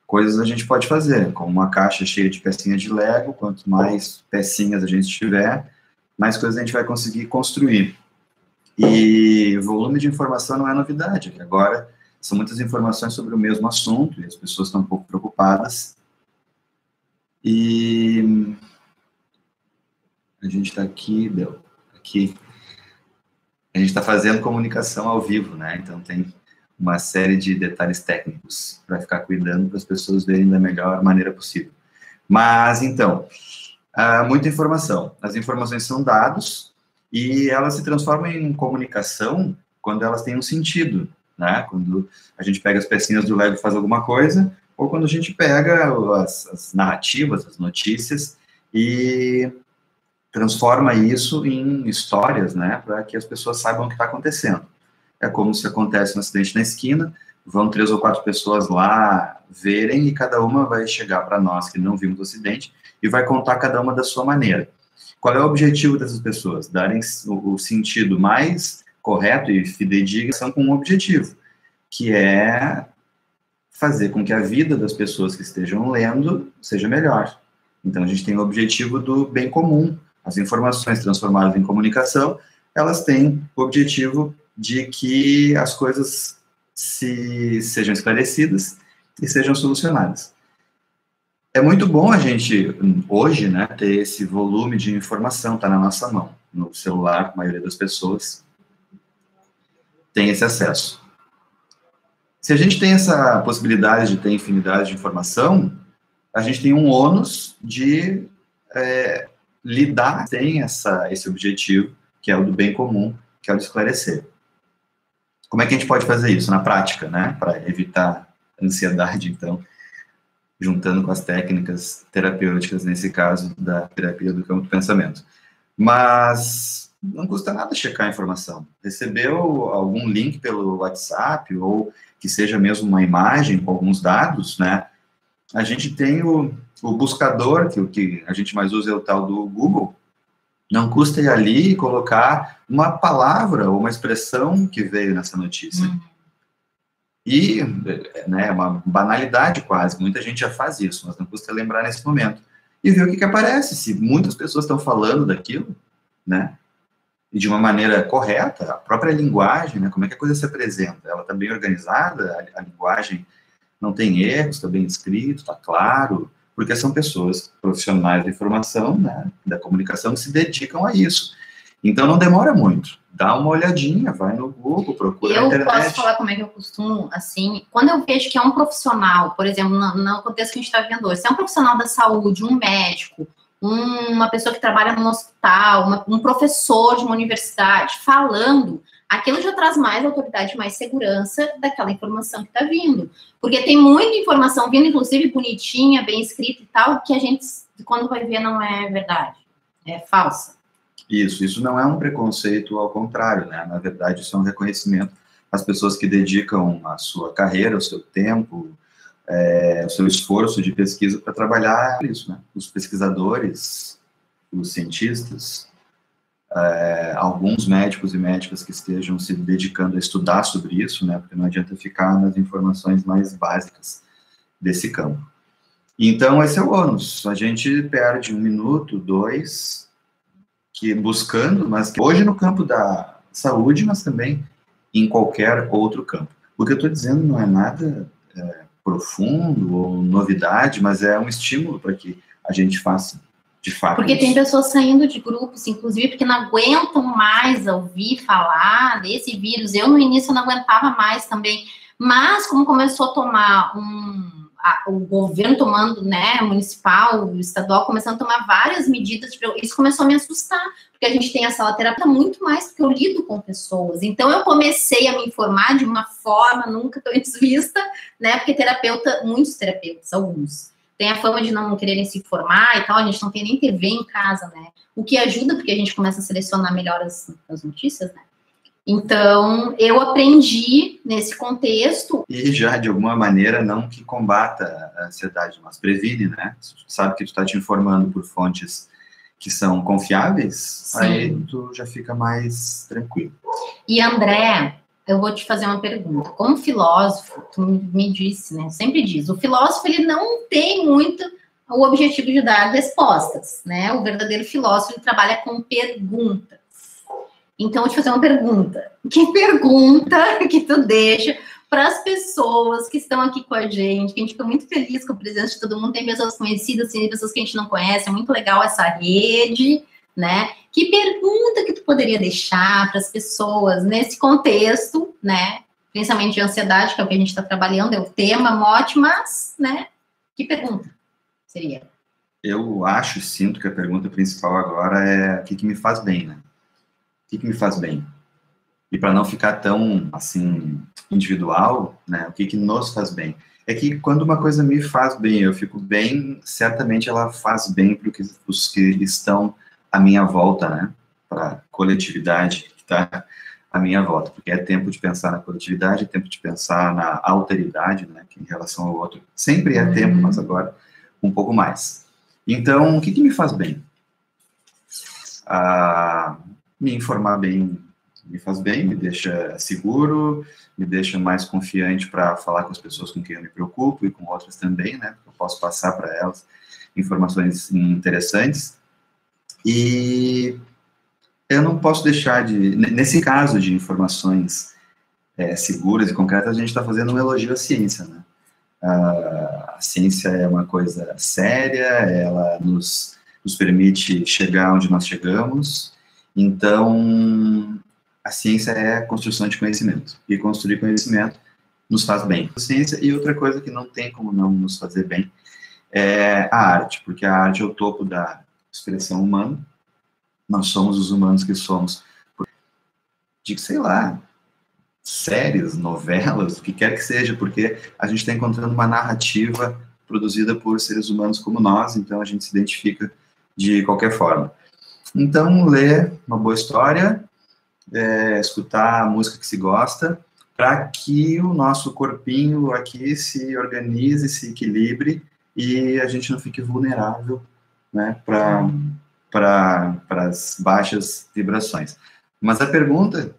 coisas a gente pode fazer. Como uma caixa cheia de pecinhas de Lego, quanto mais pecinhas a gente tiver, mais coisas a gente vai conseguir construir. E volume de informação não é novidade. Agora, são muitas informações sobre o mesmo assunto, e as pessoas estão um pouco preocupadas. E a gente está aqui. A gente está fazendo comunicação ao vivo, né? Então tem uma série de detalhes técnicos para ficar cuidando para as pessoas verem da melhor maneira possível. Mas, então, muita informação. As informações são dados e elas se transformam em comunicação quando elas têm um sentido, né? Quando a gente pega as pecinhas do Lego e faz alguma coisa, ou quando a gente pega as narrativas, as notícias e transforma isso em histórias, né, para que as pessoas saibam o que está acontecendo. É como se acontece um acidente na esquina, vão 3 ou 4 pessoas lá verem e cada uma vai chegar para nós que não vimos o acidente e vai contar cada uma da sua maneira. Qual é o objetivo dessas pessoas? Darem o sentido mais correto e fidedigno com um objetivo, que é fazer com que a vida das pessoas que estejam lendo seja melhor. Então, a gente tem o objetivo do bem comum. As informações transformadas em comunicação, elas têm o objetivo de que as coisas sejam esclarecidas e sejam solucionadas. É muito bom a gente, hoje, né, ter esse volume de informação, tá na nossa mão. No celular, a maioria das pessoas tem esse acesso. Se a gente tem essa possibilidade de ter infinidade de informação, a gente tem um ônus de lidar sem esse objetivo, que é o do bem comum, que é o de esclarecer. Como é que a gente pode fazer isso na prática, né? Para evitar ansiedade, então, juntando com as técnicas terapêuticas, nesse caso, da terapia do campo do pensamento. Mas não custa nada checar a informação. Recebeu algum link pelo WhatsApp, ou que seja mesmo uma imagem com alguns dados, né? A gente tem o buscador, que o que a gente mais usa é o tal do Google. Não custa ir ali e colocar uma palavra ou uma expressão que veio nessa notícia. E, né, uma banalidade quase, muita gente já faz isso, mas não custa lembrar nesse momento. E ver o que aparece, se muitas pessoas estão falando daquilo, né? e de uma maneira correta, a própria linguagem, né, como é que a coisa se apresenta, ela está bem organizada, a linguagem não tem erros, está bem escrito, está claro, porque são pessoas profissionais da informação, né, da comunicação, que se dedicam a isso. Então, não demora muito. Dá uma olhadinha, vai no Google, procura na internet. Eu posso falar como é que eu costumo, assim, quando eu vejo que é um profissional, por exemplo, no contexto que a gente está vendo hoje, se é um profissional da saúde, um médico, uma pessoa que trabalha no hospital, um professor de uma universidade, falando, aquilo já traz mais autoridade, mais segurança daquela informação que está vindo. Porque tem muita informação vindo, inclusive bonitinha, bem escrita e tal, que a gente, quando vai ver, não é verdade, é falsa. Isso não é um preconceito, ao contrário, né? Na verdade, isso é um reconhecimento às pessoas que dedicam a sua carreira, o seu tempo, o seu esforço de pesquisa para trabalhar isso, né? Os pesquisadores, os cientistas, alguns médicos e médicas que estejam se dedicando a estudar sobre isso, né? Porque não adianta ficar nas informações mais básicas desse campo. Então, esse é o ônus. A gente perde 1 minuto, 2, que buscando, mas que hoje no campo da saúde, mas também em qualquer outro campo. O que eu estou dizendo não é nada profundo ou novidade, mas é um estímulo para que a gente faça, de fato, porque isso. Tem pessoas saindo de grupos, inclusive, porque não aguentam mais ouvir falar desse vírus. Eu, no início, não aguentava mais também, mas como começou a tomar o governo tomando, né, municipal, estadual, começando a tomar várias medidas, isso começou a me assustar, porque a gente tem a sala terapêutica muito mais, porque eu lido com pessoas. Então, eu comecei a me informar de uma forma nunca antes vista, né, porque muitos terapeutas, alguns, têm a fama de não quererem se informar e tal, a gente não tem nem TV em casa, né, o que ajuda, porque a gente começa a selecionar melhor as notícias, né. Então, eu aprendi nesse contexto. E já, de alguma maneira, não que combata a ansiedade, mas previne, né? Se tu sabe que tu está te informando por fontes que são confiáveis, sim, aí tu já fica mais tranquilo. E, André, eu vou te fazer uma pergunta. Como filósofo, tu me disse, né? Sempre diz, o filósofo, ele não tem muito o objetivo de dar respostas, né? O verdadeiro filósofo, ele trabalha com perguntas. Então, eu vou te fazer uma pergunta. Que pergunta que tu deixa para as pessoas que estão aqui com a gente, que a gente fica muito feliz com a presença de todo mundo, tem pessoas conhecidas, tem pessoas que a gente não conhece, é muito legal essa rede, né? Que pergunta que tu poderia deixar para as pessoas nesse contexto, né? Principalmente de ansiedade, que é o que a gente está trabalhando, é o tema, mote, mas, né? Que pergunta seria? Eu acho e sinto que a pergunta principal agora é o que me faz bem, né? O que me faz bem? E para não ficar tão, assim, individual, né, o que nos faz bem? É que quando uma coisa me faz bem, eu fico bem, certamente ela faz bem para os que estão à minha volta, né, para a coletividade que está à minha volta, porque é tempo de pensar na coletividade, é tempo de pensar na alteridade, né, que em relação ao outro sempre é tempo, mas agora um pouco mais. Então, o que me faz bem? Me informar bem me faz bem, me deixa seguro, me deixa mais confiante para falar com as pessoas com quem eu me preocupo e com outras também, né? Eu posso passar para elas informações interessantes. E eu não posso deixar de... Nesse caso de informações seguras e concretas, a gente está fazendo um elogio à ciência, né? A ciência é uma coisa séria, ela nos permite chegar onde nós chegamos. Então, a ciência é a construção de conhecimento. E construir conhecimento nos faz bem. A ciência, e outra coisa que não tem como não nos fazer bem é a arte, porque a arte é o topo da expressão humana. Nós somos os humanos que somos. De, sei lá, séries, novelas, o que quer que seja, porque a gente está encontrando uma narrativa produzida por seres humanos como nós, então a gente se identifica de qualquer forma. Então, ler uma boa história, escutar a música que se gosta, para que o nosso corpinho aqui se organize, se equilibre e a gente não fique vulnerável, né, para as baixas vibrações. Mas a pergunta,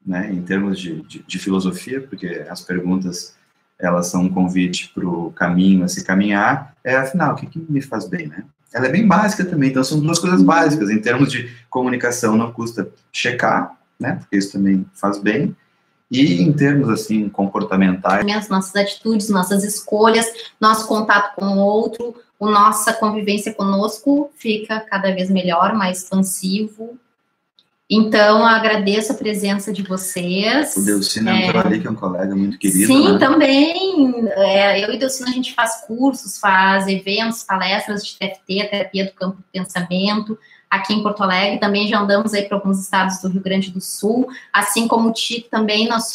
né, em termos de filosofia, porque as perguntas elas são um convite para o caminho a se caminhar, afinal, o que me faz bem, né? ela é bem básica também. Então, são duas coisas básicas. Em termos de comunicação, não custa checar, né? Porque isso também faz bem. E em termos, assim, comportamentais... Nossas atitudes, nossas escolhas, nosso contato com o outro, a nossa convivência conosco fica cada vez melhor, mais expansivo. Então, eu agradeço a presença de vocês. O Delcino entrou ali, que é um colega muito querido, sim, né? Também. Eu e o Delcino, a gente faz cursos, faz eventos, palestras de TFT, Terapia do Campo do Pensamento, aqui em Porto Alegre. Também já andamos aí para alguns estados do Rio Grande do Sul. Assim como o Tico, também nós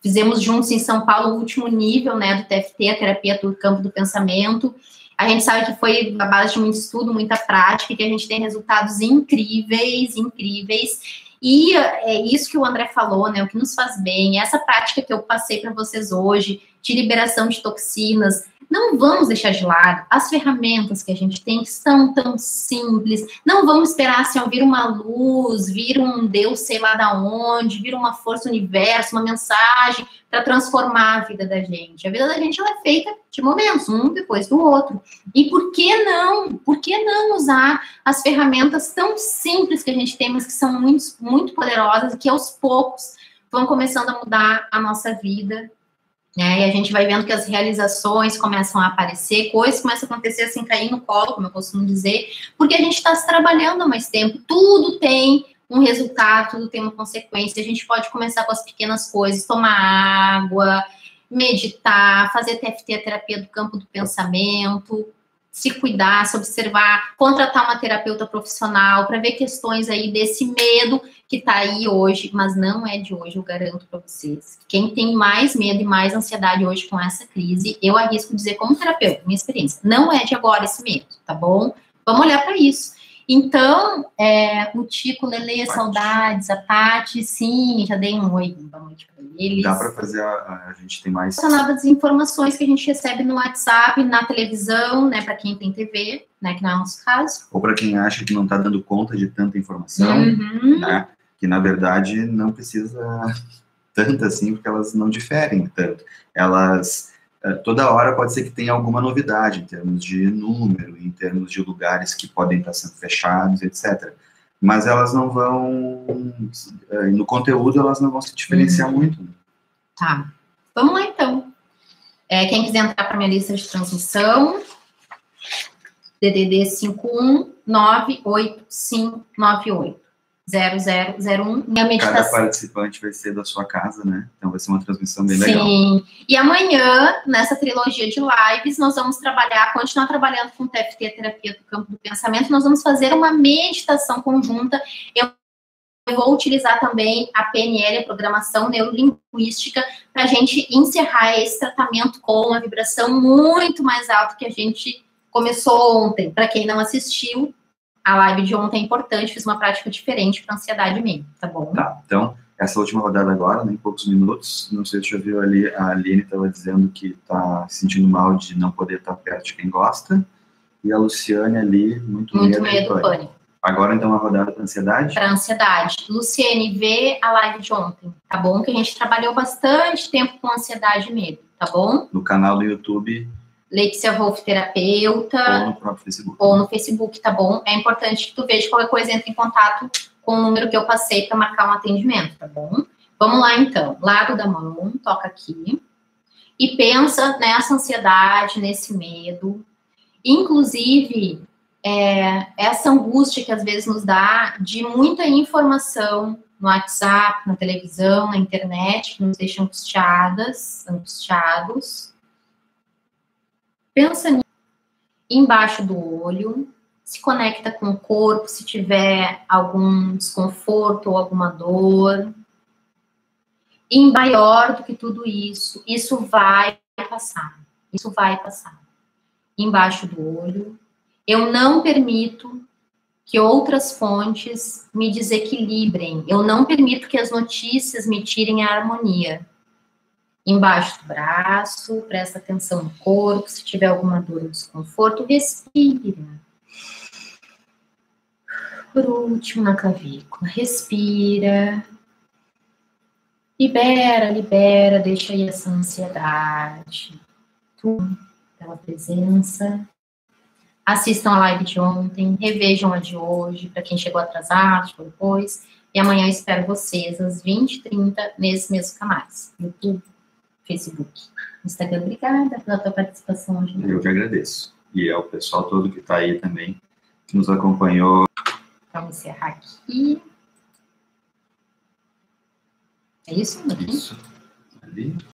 fizemos juntos em São Paulo o último nível, né, do TFT, a Terapia do Campo do Pensamento. A gente sabe que foi a base de muito estudo, muita prática, e que a gente tem resultados incríveis, incríveis. E é isso que o André falou, né? O que nos faz bem, essa prática que eu passei para vocês hoje, de liberação de toxinas, não vamos deixar de lado as ferramentas que a gente tem, que são tão simples. Não vamos esperar assim, vir uma luz, vir um Deus sei lá da onde, vir uma força do universo, uma mensagem para transformar a vida da gente. A vida da gente ela é feita de momentos, um depois do outro. E por que não? Por que não usar as ferramentas tão simples que a gente tem, mas que são muito, muito poderosas e que aos poucos vão começando a mudar a nossa vida? E a gente vai vendo que as realizações começam a aparecer, coisas começam a acontecer assim, cair no colo, como eu costumo dizer, porque a gente está se trabalhando há mais tempo, tudo tem um resultado, tudo tem uma consequência. A gente pode começar com as pequenas coisas, tomar água, meditar, fazer TFT, a terapia do campo do pensamento, se cuidar, se observar, contratar uma terapeuta profissional para ver questões aí desse medo que está aí hoje, mas não é de hoje, eu garanto para vocês. Quem tem mais medo e mais ansiedade hoje com essa crise, eu arrisco dizer como terapeuta, minha experiência, não é de agora esse medo, tá bom? Vamos olhar para isso. Então, o Tico, Lele, saudades, a Tati, sim, já dei um oi, boa noite para eles. Dá para fazer, a gente tem mais... Relacionadas às informações que a gente recebe no WhatsApp, na televisão, né, para quem tem TV, né, que não é o nosso caso. Ou para quem acha que não está dando conta de tanta informação, né, que na verdade não precisa tanto assim, porque elas não diferem tanto. Elas... toda hora pode ser que tenha alguma novidade em termos de número, em termos de lugares que podem estar sendo fechados, etc. Mas elas não vão, no conteúdo, elas não vão se diferenciar muito. Tá. Vamos lá, então. Quem quiser entrar para minha lista de transmissão, DDD 5198598. 0001. Minha meditação. Cada participante vai ser da sua casa, né? Então vai ser uma transmissão bem legal. Sim. E amanhã, nessa trilogia de lives, nós vamos continuar trabalhando com TFT, a terapia do campo do pensamento. Nós vamos fazer uma meditação conjunta. Eu vou utilizar também a PNL, a programação neurolinguística, para a gente encerrar esse tratamento com uma vibração muito mais alta que a gente começou ontem. Para quem não assistiu, a live de ontem é importante, fiz uma prática diferente para ansiedade mesmo, tá bom? Tá, então, essa última rodada agora, né, em poucos minutos, não sei se você já viu ali, a Aline estava dizendo que está se sentindo mal de não poder estar perto de quem gosta, e a Luciane ali, muito medo e pânico. Agora, então, a rodada para ansiedade? Para ansiedade. Luciane, vê a live de ontem, tá bom? Que a gente trabalhou bastante tempo com ansiedade e medo, tá bom? No canal do YouTube... Letícia Wolff, terapeuta. Ou no próprio Facebook. Ou no Facebook, tá bom? É importante que tu veja qualquer coisa, entre em contato com o número que eu passei para marcar um atendimento, tá bom? Vamos lá, então. Lado da mão, toca aqui. E pensa nessa ansiedade, nesse medo. Inclusive, essa angústia que às vezes nos dá de muita informação no WhatsApp, na televisão, na internet, que nos deixa angustiados. Pensa nisso, embaixo do olho, se conecta com o corpo, se tiver algum desconforto ou alguma dor. E maior do que tudo isso, isso vai passar, Embaixo do olho, eu não permito que outras fontes me desequilibrem, eu não permito que as notícias me tirem a harmonia. Embaixo do braço, presta atenção no corpo, se tiver alguma dor ou desconforto, respira. Por último, na clavícula, respira. Libera, deixa aí essa ansiedade. Tudo pela presença. Assistam a live de ontem, revejam a de hoje, para quem chegou atrasado, chegou depois. E amanhã eu espero vocês às 20h30 nesses mesmos canais. YouTube, Facebook, Instagram. Obrigada pela tua participação hoje. Eu que agradeço. E ao pessoal todo que está aí também, que nos acompanhou. Vamos encerrar aqui. É isso? Isso. Ali.